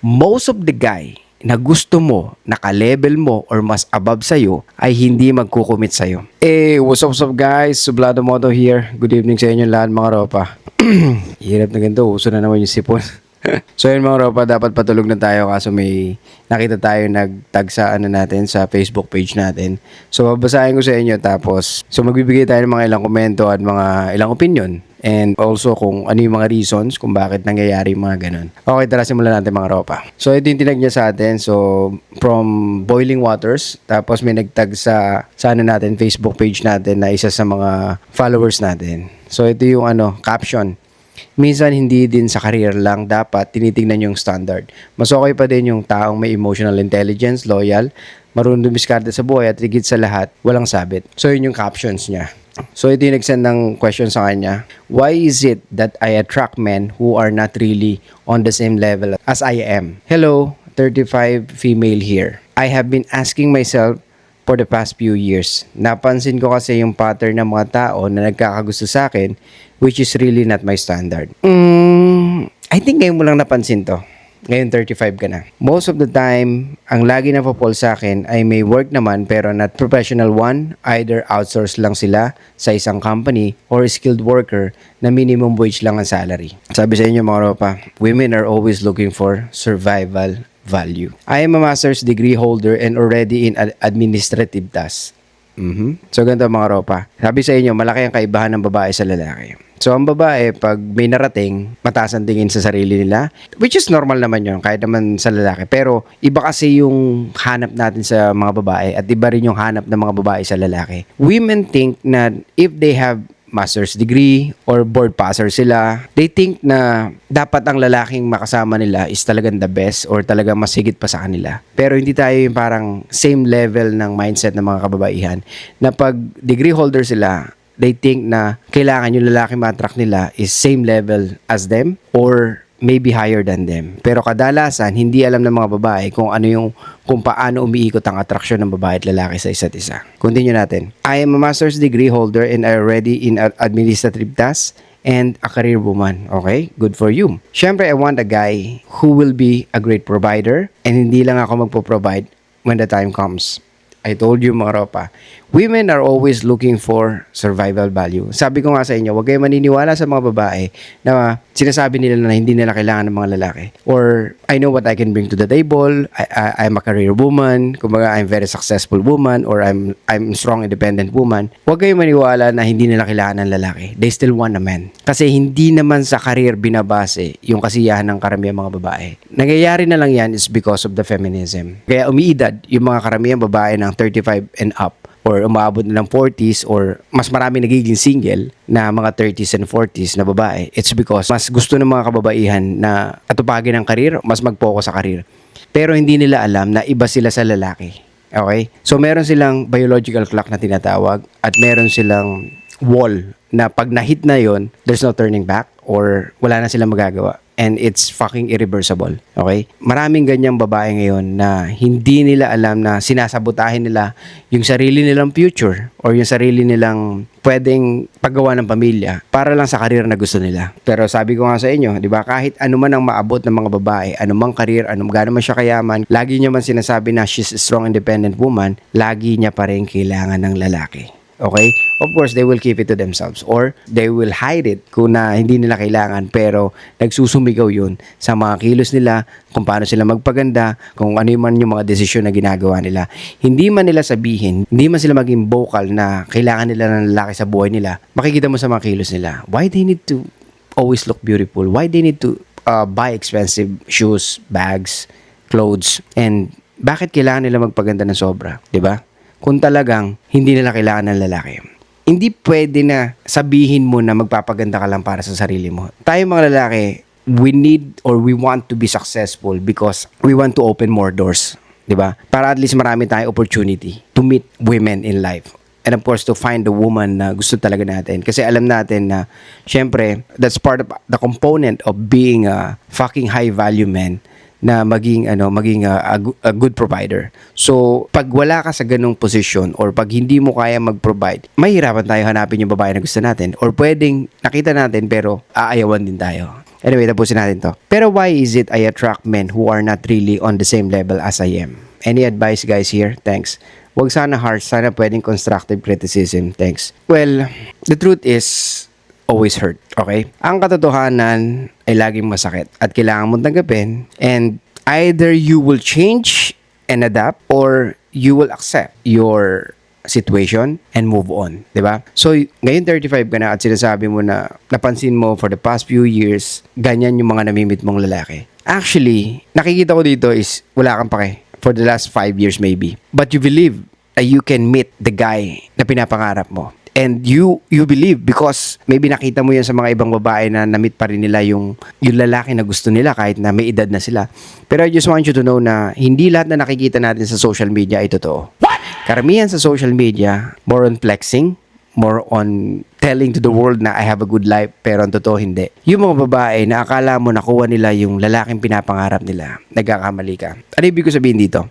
most of the guy na gusto mo, naka-level mo, or mas above sa'yo, ay hindi magkukumit sa'yo. What's up guys? Sublado Moto here. Good evening sa inyo lahat mga ropa. Hirap na ganito, uso na naman yung sipon. So yun mga ropa, dapat patulog na tayo kaso may nakita tayo nagtag sa natin sa Facebook page natin. So babasahin ko sa inyo tapos magbibigay tayo ng mga ilang komento at mga ilang opinion. And also kung ano yung mga reasons kung bakit nangyayari yung mga ganun. Okay, tara simulan natin mga ropa. So ito yung tinag niya sa atin. So from Boiling Waters. Tapos may nagtag sa natin, Facebook page natin na isa sa mga followers natin. So ito yung caption. Minsan hindi din sa career lang dapat tinitingnan yung standard. Mas okay pa din yung taong may emotional intelligence, loyal, marunong dumiskarte sa buhay at higit sa lahat, walang sabit. So yun yung captions niya. So ito yung nag-send ng question sa kanya. Why is it that I attract men who are not really on the same level as I am? Hello, 35 female here. I have been asking myself for the past few years. Napansin ko kasi yung pattern ng mga tao na nagkakagusto sa akin, which is really not my standard. I think ngayon mo lang napansin to. Ngayon 35 ka na. Most of the time, ang lagi na po sa akin ay may work naman pero not professional one. Either outsource lang sila sa isang company or skilled worker na minimum wage lang ang salary. Sabi sa inyo mga ropa, women are always looking for survival value. I am a master's degree holder and already in administrative tasks. So ganito mga ropa. Sabi sa inyo, malaki ang kaibahan ng babae sa lalaki. So ang babae, pag may narating, mataas ang tingin sa sarili nila, which is normal naman yun, kahit naman sa lalaki. Pero iba kasi yung hanap natin sa mga babae at iba rin yung hanap ng mga babae sa lalaki. Women think na if they have master's degree or board passer sila, they think na dapat ang lalaking makasama nila is talagang the best or talagang mas higit pa sa kanila. Pero hindi tayo yung parang same level ng mindset ng mga kababaihan na pag degree holder sila, they think na kailangan yung lalaki ma-attract nila is same level as them or maybe higher than them. Pero kadalasan, hindi alam ng mga babae kung paano umiikot ang atraksyon ng babae at lalaki sa isa't isa. Continue natin. I am a master's degree holder and I already in administrative tasks and a career woman. Okay? Good for you. Siyempre, I want a guy who will be a great provider and hindi lang ako magpo-provide when the time comes. I told you mga ropa, women are always looking for survival value. Sabi ko nga sa inyo, huwag kayo maniniwala sa mga babae na sinasabi nila na hindi nila kailangan ng mga lalaki. Or, I know what I can bring to the table, I'm a career woman, kumbaga I'm very successful woman, or I'm strong independent woman. Huwag kayo maniwala na hindi nila kailangan ng lalaki. They still want a man. Kasi hindi naman sa career binabase yung kasiyahan ng karamihan mga babae. Nangyayari na lang yan is because of the feminism. Kaya umiidad yung mga karamihan babae ng 35 and up or umabot na ng 40s or mas marami nagiging single na mga 30s and 40s na babae. It's because mas gusto ng mga kababaihan na atupagin ang karir, mas mag-focus sa karir. Pero hindi nila alam na iba sila sa lalaki. Okay? So meron silang biological clock na tinatawag at meron silang wall na pag na-hit na yon, there's no turning back or wala na silang magagawa. And it's fucking irreversible. Okay? Maraming ganyang babae ngayon na hindi nila alam na sinasabotahin nila yung sarili nilang future or yung sarili nilang pwedeng paggawa ng pamilya para lang sa karir na gusto nila. Pero sabi ko nga sa inyo, di ba, kahit ano man ang maabot ng mga babae, anumang karir, gaano man siya kayaman, lagi niya man sinasabi na she's a strong independent woman, lagi niya pa rin kailangan ng lalaki. Okay? Of course, they will keep it to themselves or they will hide it kung na hindi nila kailangan pero nagsusumigaw yun sa mga kilos nila, kung paano sila magpaganda, kung ano man yung mga desisyon na ginagawa nila. Hindi man nila sabihin, hindi man sila maging vocal na kailangan nila ng lalaki sa buhay nila, makikita mo sa mga kilos nila. Why they need to always look beautiful? Why they need to buy expensive shoes, bags, clothes, and bakit kailangan nila magpaganda ng sobra? Diba? Kung talagang hindi nila kailangan ng lalaki. Hindi pwede na sabihin mo na magpapaganda ka lang para sa sarili mo. Tayo mga lalaki, we need or we want to be successful because we want to open more doors. Diba? Para at least marami tayong opportunity to meet women in life. And of course, to find the woman na gusto talaga natin. Kasi alam natin na, syempre, that's part of the component of being a fucking high value man na maging a good provider. So, pag wala ka sa ganung posisyon or pag hindi mo kaya mag-provide, mahirapan tayo hanapin yung babae na gusto natin or pwedeng nakita natin pero aayawan din tayo. Anyway, tapusin natin to. Pero why is it I attract men who are not really on the same level as I am? Any advice guys here? Thanks. Huwag sana harsh, sana pwedeng constructive criticism. Thanks. Well, the truth is always hurt, okay? Ang katotohanan ay laging masakit at kailangan mong tanggapin, and either you will change and adapt or you will accept your situation and move on, 'di ba? So, ngayon 35 ka na at sinasabi mo na napansin mo for the past few years, ganyan yung mga namimit mong lalaki. Actually, nakikita ko dito is wala kang pake for the last 5 years maybe. But you believe that you can meet the guy na pinapangarap mo. And you believe because maybe nakita mo yan sa mga ibang babae na na-meet pa rin nila yung lalaki na gusto nila kahit na may edad na sila. Pero I just want you to know na hindi lahat na nakikita natin sa social media ay totoo. Karamihan sa social media, more on flexing, more on telling to the world na I have a good life, pero ang totoo hindi. Yung mga babae na akala mo nakuha nila yung lalaking pinapangarap nila, nagkakamali ka. Ano ibig ko sabihin dito?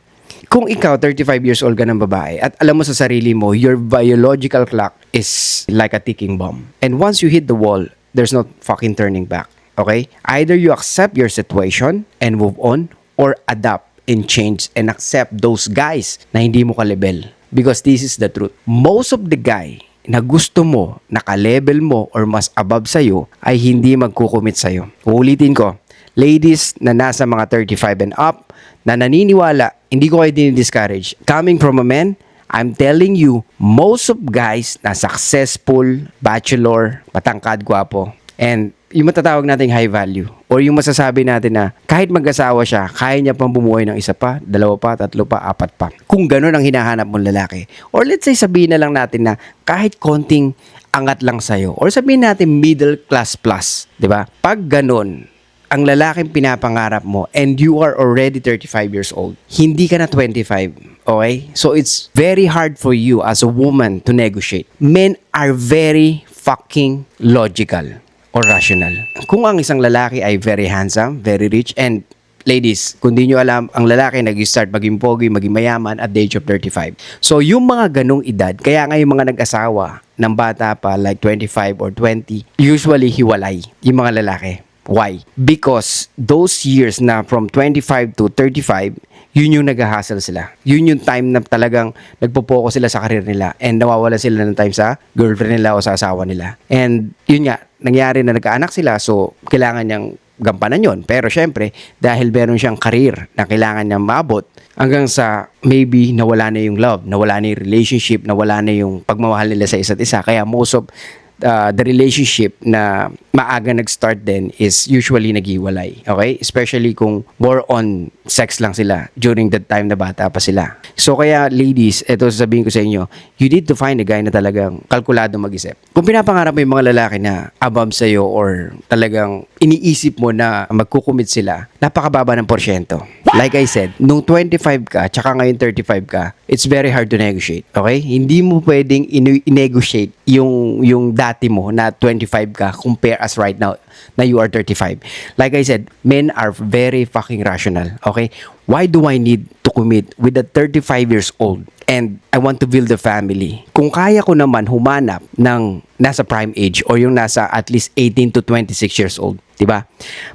Kung ikaw, 35 years old ka ng babae at alam mo sa sarili mo, your biological clock is like a ticking bomb. And once you hit the wall, there's no fucking turning back. Okay? Either you accept your situation and move on or adapt and change and accept those guys na hindi mo ka-level. Because this is the truth. Most of the guy na gusto mo, naka-level mo or mas above sa'yo ay hindi magkukumit sa'yo. Uulitin ko, ladies na nasa mga 35 and up, na naniniwala, hindi ko kayo dinidiscourage. Coming from a man, I'm telling you, most of guys na successful, bachelor, matangkad, gwapo, and yung matatawag nating high value, or yung masasabi natin na kahit mag-asawa siya, kaya niya pang bumuhay ng isa pa, dalawa pa, tatlo pa, apat pa. Kung ganun ang hinahanap mong lalaki. Or let's say sabihin na lang natin na kahit konting angat lang sa'yo, or sabihin natin middle class plus, di ba? Pag ganun, ang lalaking pinapangarap mo and you are already 35 years old, hindi ka na 25, okay? So it's very hard for you as a woman to negotiate. Men are very fucking logical or rational. Kung ang isang lalaki ay very handsome, very rich, and ladies, kung di nyo alam, ang lalaki nag-start maging pogi, maging mayaman at the age of 35. So yung mga ganong edad, kaya nga yung mga nag-asawa ng bata pa like 25 or 20, usually hiwalay yung mga lalaki. Why? Because those years na from 25 to 35, yun yung nag-hustle sila. Yun yung time na talagang nagpo-focus sila sa career nila and nawawala sila ng time sa girlfriend nila o sa asawa nila. And yun nga, nangyari na nagkaanak sila, so kailangan niyang gampanan yun. Pero syempre, dahil meron siyang career na kailangan niyang maabot, hanggang sa maybe nawala na yung love, nawala na yung relationship, nawala na yung pagmamahal nila sa isa't isa. Kaya most of the relationship na maaga nag-start din is usually naghiwalay. Okay? Especially kung more on sex lang sila during that time na bata pa sila. So kaya ladies, eto sasabihin ko sa inyo, you need to find a guy na talagang kalkulado mag-isip. Kung pinapangarap mo yung mga lalaki na above sa'yo or talagang iniisip mo na magkukumit sila, napakababa ng porsyento. Like I said, nung 25 ka, tsaka ngayon 35 ka, it's very hard to negotiate. Okay? Hindi mo pwedeng i-negotiate yung dati mo na 25 ka compare as right now na you are 35. Like I said, men are very fucking rational. Okay? Why do I need to commit with a 35 years old and I want to build a family? Kung kaya ko naman humanap ng nasa prime age or yung nasa at least 18 to 26 years old, diba?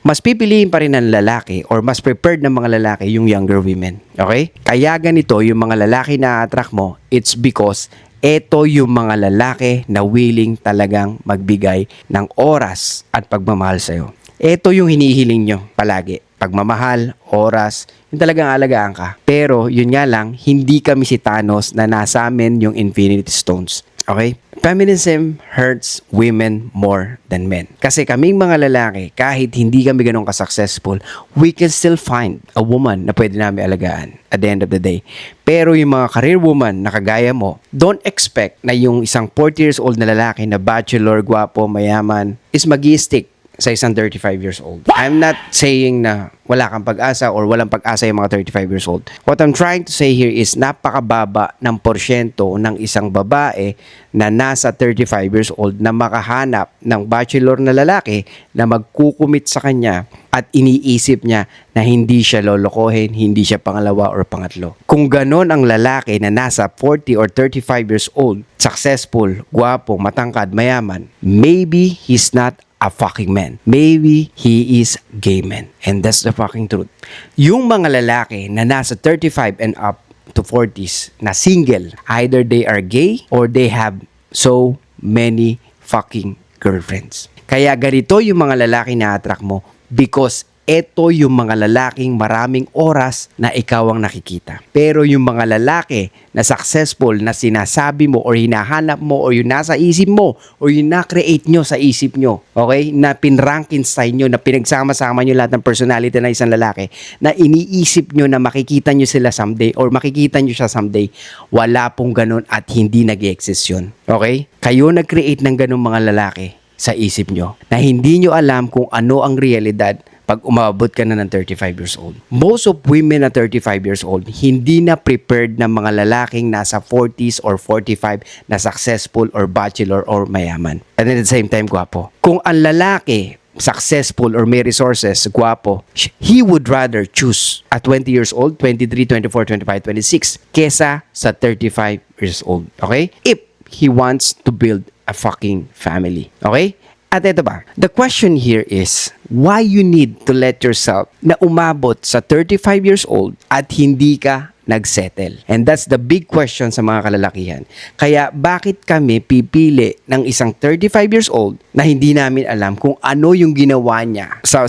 Mas pipiliin pa rin ng lalaki or mas prepared ng mga lalaki yung younger women. Okay? Kaya ganito yung mga lalaki na attract mo, it's because eto yung mga lalaki na willing talagang magbigay ng oras at pagmamahal sa'yo. Eto yung hinihiling nyo palagi. Pagmamahal, oras, yung talagang alagaan ka. Pero yun nga lang, hindi kami si Thanos na nasa amin yung Infinity Stones. Okay? Feminism hurts women more than men. Kasi kaming mga lalaki, kahit hindi kami ganun ka-successful, we can still find a woman na pwede namin alagaan at the end of the day. Pero yung mga career woman na kagaya mo, don't expect na yung isang 40 years old na lalaki na bachelor, gwapo, mayaman, is mag-i-stick sa isang 35 years old. I'm not saying na wala kang pag-asa or walang pag-asa yung mga 35 years old. What I'm trying to say here is napakababa ng porsyento ng isang babae na nasa 35 years old na makahanap ng bachelor na lalaki na magkukumit sa kanya at iniisip niya na hindi siya lolokohin, hindi siya pangalawa or pangatlo. Kung ganon ang lalaki na nasa 40 or 35 years old, successful, gwapo, matangkad, mayaman, maybe he's not a fucking man. Maybe he is gay man. And that's the fucking truth. Yung mga lalaki na nasa 35 and up to 40s na single, either they are gay or they have so many fucking girlfriends. Kaya ganito yung mga lalaki na attract mo because eto yung mga lalaking maraming oras na ikaw ang nakikita. Pero yung mga lalaki na successful na sinasabi mo or hinahanap mo or yung nasa isip mo or yung na-create nyo sa isip nyo, okay? Na pinrankenstein nyo, na pinagsama-sama nyo lahat ng personality na isang lalaki, na iniisip nyo na makikita nyo sila someday or makikita nyo siya someday, wala pong ganun at hindi nag-exist yun. Okay? Kayo nag-create ng ganun mga lalaki sa isip nyo na hindi nyo alam kung ano ang realidad pag umabot ka na ng 35 years old. Most of women na 35 years old, hindi na prepared na mga lalaking nasa 40s or 45 na successful or bachelor or mayaman. And at the same time, gwapo. Kung ang lalaki successful or may resources, gwapo, he would rather choose at 20 years old, 23, 24, 25, 26 kesa sa 35 years old. Okay? If he wants to build a fucking family. Okay? At ito ba, the question here is, why you need to let yourself na umabot sa 35 years old at hindi ka nagsettle? And that's the big question sa mga kalalakihan. Kaya bakit kami pipili ng isang 35 years old na hindi namin alam kung ano yung ginawa niya sa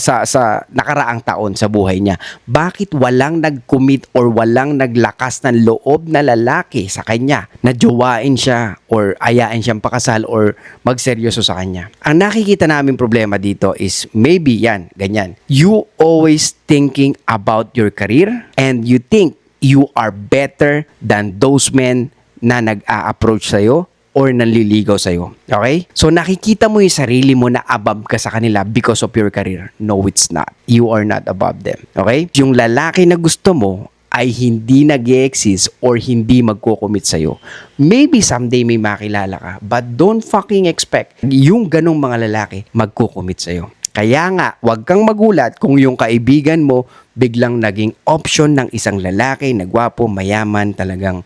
nakaraang taon sa buhay niya? Bakit walang nag-commit or walang naglakas ng loob na lalaki sa kanya na jowain siya or ayain siyang pakasal or magseryoso sa kanya? Ang nakikita namin problema dito is maybe yan, ganyan. You always thinking about your career and you think you are better than those men na nag-a-approach sa'yo or nanliligaw sa'yo. Okay? So nakikita mo yung sarili mo na above ka sa kanila because of your career. No, it's not. You are not above them. Okay? Yung lalaki na gusto mo ay hindi nag-exist or hindi magko-commit sa'yo. Maybe someday may makilala ka, but don't fucking expect yung ganong mga lalaki magko-commit sa'yo. Kaya nga, wag kang magulat kung yung kaibigan mo biglang naging option ng isang lalaki na gwapo, mayaman, talagang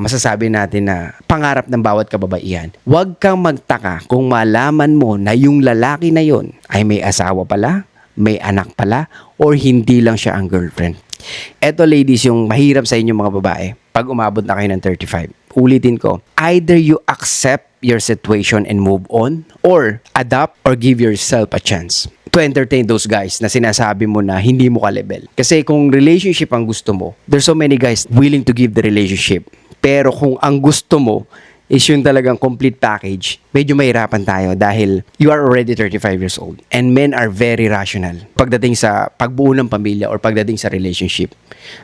masasabi natin na pangarap ng bawat kababaihan. Wag kang magtaka kung malaman mo na yung lalaki na yon ay may asawa pala, may anak pala, or hindi lang siya ang girlfriend. Eto ladies, yung mahirap sa inyo mga babae pag umabot na kayo ng 35. Ulitin ko, either you accept your situation and move on, or adapt or give yourself a chance to entertain those guys na sinasabi mo na hindi mo ka-level. Kasi kung relationship ang gusto mo, there's so many guys willing to give the relationship. Pero kung ang gusto mo is yung talagang complete package, medyo mahirapan tayo dahil you are already 35 years old. And men are very rational pagdating sa pagbuo ng pamilya or pagdating sa relationship.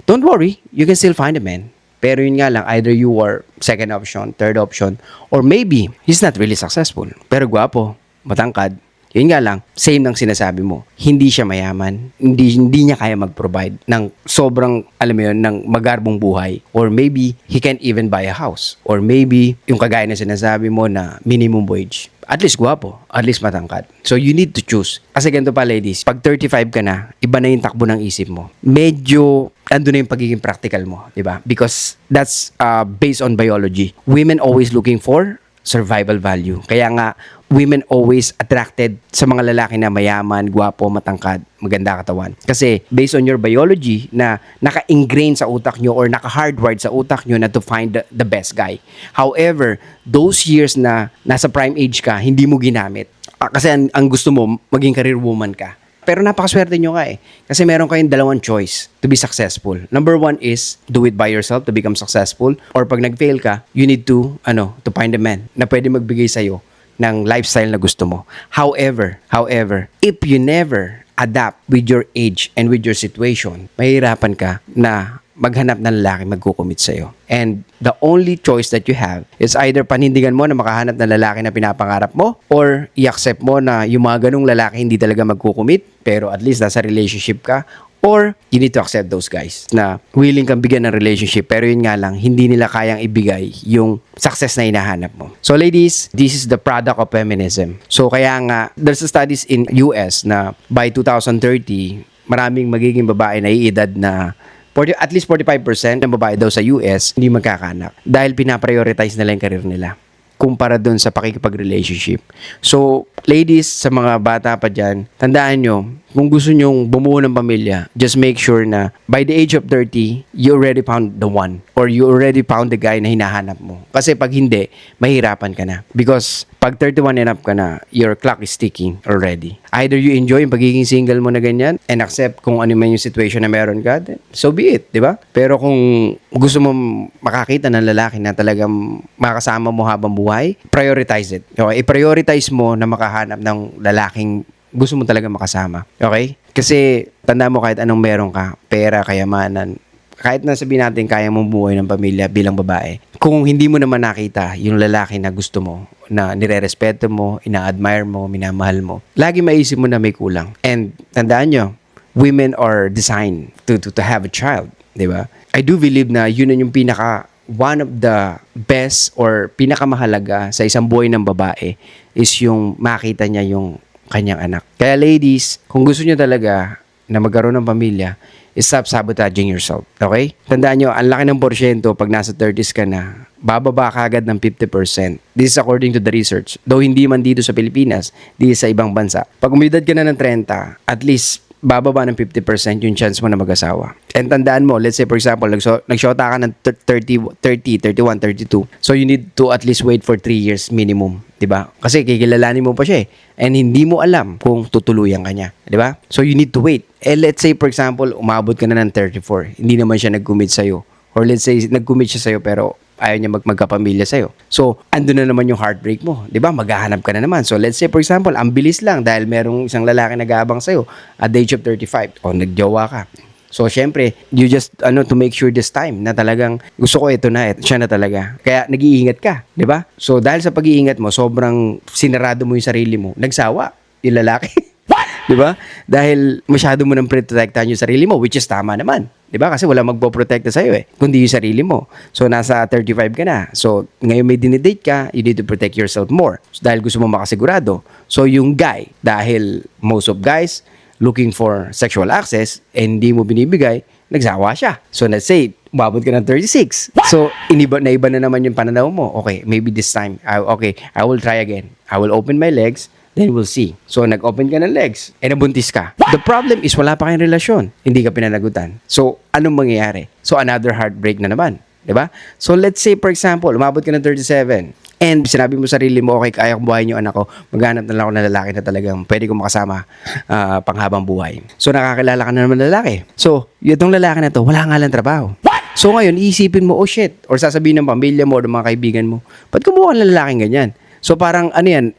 Don't worry, you can still find a man. Pero yun nga lang, either you are second option, third option, or maybe he's not really successful. Pero gwapo, matangkad. Yun nga lang, same ng sinasabi mo. Hindi siya mayaman. Hindi niya kaya mag-provide ng sobrang, alam mo yun, ng magarbong buhay. Or maybe he can't even buy a house. Or maybe yung kagaya na sinasabi mo na minimum wage. At least gwapo, at least matangkad. So you need to choose. Kasi ganito pa ladies, pag 35 ka na, iba na yung takbo ng isip mo. Medyo ando na yung pagiging practical mo, di ba? Because that's based on biology. Women always looking for survival value. Kaya nga, women always attracted sa mga lalaki na mayaman, gwapo, matangkad, maganda katawan. Kasi based on your biology na naka-ingrain sa utak nyo or naka-hardwired sa utak nyo na to find the best guy. However, those years na nasa prime age ka, hindi mo ginamit. Kasi ang gusto mo, maging career woman ka. Pero napakaswerte nyo nga eh. Kasi meron kayong dalawang choice to be successful. Number one is, do it by yourself to become successful. Or pag nag-fail ka, you need to find a man na pwede magbigay sa'yo ng lifestyle na gusto mo. However, if you never adapt with your age and with your situation, mahirapan ka na maghanap ng lalaki magkukumit sa'yo. And the only choice that you have is either panindigan mo na makahanap ng lalaki na pinapangarap mo or i-accept mo na yung mga ganung lalaki hindi talaga magkukumit pero at least nasa relationship ka, or you need to accept those guys na willing kang bigyan ng relationship pero yun nga lang, hindi nila kayang ibigay yung success na hinahanap mo. So ladies, this is the product of feminism. So kaya nga, there's studies in US na by 2030, maraming magiging babae na iedad na at least 45% ng babae daw sa US hindi magkakanak dahil pinaprioritize nila yung career nila. kumpara doon sa pakikipag-relationship. So, ladies, sa mga bata pa dyan, tandaan nyo, kung gusto nyong bumuo ng pamilya, just make sure na by the age of 30, you already found the one or you already found the guy na hinahanap mo. Kasi pag hindi, mahirapan ka na. Because pag 31 and up ka na, your clock is ticking already. Either you enjoy yung pagiging single mo na ganyan and accept kung ano man yung situation na meron ka, so be it, di ba? Pero kung gusto mo makakita ng lalaki na talagang makakasama mo habang buhay, prioritize it. Okay? I-prioritize mo na makahanap ng lalaking gusto mo talaga makasama. Okay? Kasi tanda mo kahit anong meron ka, pera, kayamanan, kahit na sabihin natin kaya mong buhay ng pamilya bilang babae, kung hindi mo naman nakita yung lalaki na gusto mo, na nire-respeto mo, ina-admire mo, minamahal mo, lagi maisip mo na may kulang. And tandaan nyo, women are designed to have a child. Diba? I do believe na yun yung one of the best or pinakamahalaga sa isang buhay ng babae is yung makita niya yung kanyang anak. Kaya ladies, kung gusto niyo talaga na magkaroon ng pamilya, stop sabotaging yourself. Okay? Tandaan nyo, ang laki ng porsyento pag nasa 30s ka na, bababa ka agad ng 50%. This is according to the research. Though hindi man dito sa Pilipinas, dito sa ibang bansa. Pag umidad ka na ng 30, at least bababa ng 50% yung chance mo na mag-asawa. And tandaan mo, let's say for example, nagsyota ka ng 30, 31, 32. So you need to at least wait for 3 years minimum. 'Di ba? Kasi kikilalanin mo pa siya and hindi mo alam kung tutuluyan ka niya. 'Di ba? So you need to wait. And let's say for example, umabot ka na ng 34. Hindi naman siya nag-commit sa'yo. Or let's say, nag-commit siya sa'yo pero ayaw niya magkapamilya sa'yo. So, ando na naman yung heartbreak mo. 'Di ba? Maghahanap ka na naman. So, let's say for example, ang bilis lang dahil merong isang lalaki nag-aabang sa'yo at the age of 35 o nagjowa ka. So, syempre, you just, to make sure this time na talagang gusto ko ito na, siya na talaga. Kaya, nag-iingat ka, di ba? So, dahil sa pag-iingat mo, sobrang sinarado mo yung sarili mo, nagsawa yung lalaki. Di ba? Dahil masyado mo nang protektahan yung sarili mo, which is tama naman. Di ba? Kasi wala magpoprotekta sa'yo kundi yung sarili mo. So, nasa 35 ka na. So, ngayon may dinidate ka, you need to protect yourself more. So, dahil gusto mo makasigurado. So, yung guy, dahil most of guys looking for sexual access and hindi mo binibigay, nagsawa siya. So, let's say, umabot ka ng 36. So, naiba na naman yung pananaw mo. Okay, maybe this time, I will try again. I will open my legs, then we'll see. So, nag-open ka ng legs, nabuntis ka. The problem is, wala pa kayong relasyon. Hindi ka pinanagutan. So, anong mangyayari? So, another heartbreak na naman. Diba? So, let's say, for example, umabot ka ng 37, and sinabi mo sarili mo, okay, kaya kong buhayin yung anak ko, maghanap na lang ako ng lalaki na talagang pwede kong makasama panghabang buhay. So, nakakilala ka na naman ng lalaki. So, itong lalaki na to, wala nga lang trabaho. So, ngayon, iisipin mo, oh shit, or sasabihin ng pamilya mo o ng mga kaibigan mo, ba't kumuha ka ng lalaking ganyan? So, parang,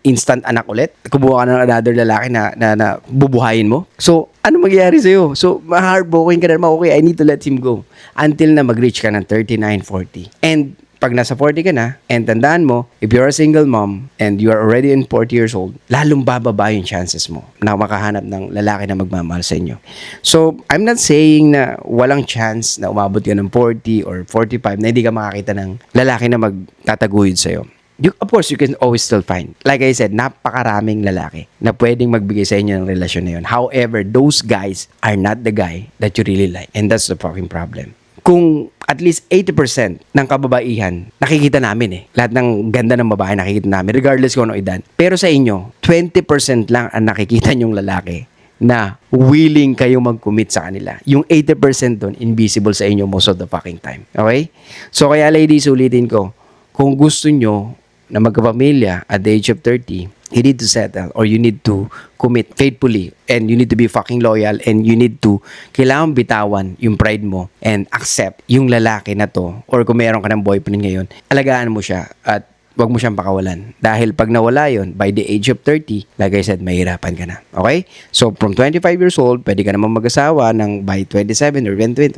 instant anak ulit? Kumuha ka ng another lalaki na bubuhayin mo? So, ano mangyayari sa'yo? So, ma-heartbroken ka na naman, okay, I need to let him go. Until na mag-reach ka ng 39, 40. And, pag nasa 40 ka na, and tandaan mo, if you're a single mom, and you are already in 40 years old, lalong bababa yung chances mo na makahanap ng lalaki na magmamahal sa inyo. So, I'm not saying na walang chance na umabot ka ng 40 or 45 na hindi ka makakita ng lalaki na magtataguyod sa'yo. Of course, you can always still find. Like I said, napakaraming lalaki na pwedeng magbigay sa inyo ng relasyon na yun. However, those guys are not the guy that you really like. And that's the fucking problem. Kung at least 80% ng kababaihan, nakikita namin lahat ng ganda ng babae nakikita namin, regardless kung ano edad. Pero sa inyo, 20% lang ang nakikita nyong lalaki na willing kayo mag-commit sa kanila. Yung 80% doon, invisible sa inyo most of the fucking time. Okay? So kaya ladies, ulitin ko, kung gusto nyo na magkapamilya at the age of 30, you need to settle or you need to commit faithfully and you need to be fucking loyal and you need to kailangan bitawan yung pride mo and accept yung lalaki na to or kung meron ka ng boyfriend ngayon, alagaan mo siya at wag mo siyang pakawalan. Dahil pag nawala yon by the age of 30, like I said, mahirapan ka na. Okay? So, from 25 years old, pwede ka naman mag-asawa ng by 27 or 28,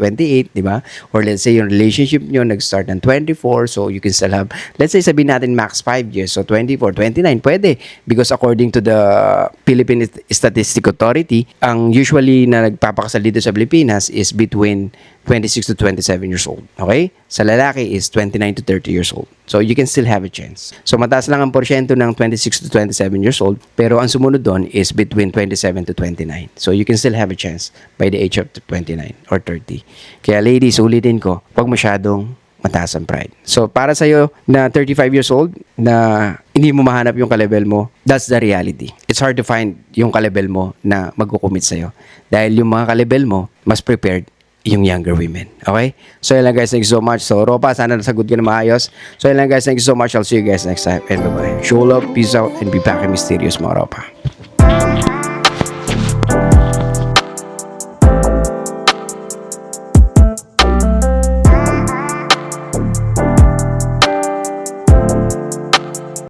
di ba? Or let's say, yung relationship nyo nag-start ng 24, so you can still have, let's say, sabihin natin max 5 years, so 24, 29, pwede. Because according to the Philippine Statistic Authority, ang usually na nagpapakasal dito sa Pilipinas is between 26 to 27 years old. Okay? Sa lalaki is 29 to 30 years old. So, you can still have a chance. So, mataas lang ang porsyento ng 26 to 27 years old, pero ang sumunod doon is between 27 to 29. So, you can still have a chance by the age of 29 or 30. Kaya ladies, ulitin ko, huwag masyadong mataas ang pride. So, para sa'yo na 35 years old, na hindi mo mahanap yung ka-level mo, that's the reality. It's hard to find yung ka-level mo na magkukumit sa'yo. Dahil yung mga ka-level mo, mas prepared yung younger women. Okay? So, yun lang guys. Thank you so much. So, Ropa, sana nasagot ka na maayos. So, yun lang guys. Thank you so much. I'll see you guys next time. And bye-bye. Show love, peace out, and be back in mysterious mga Ropa.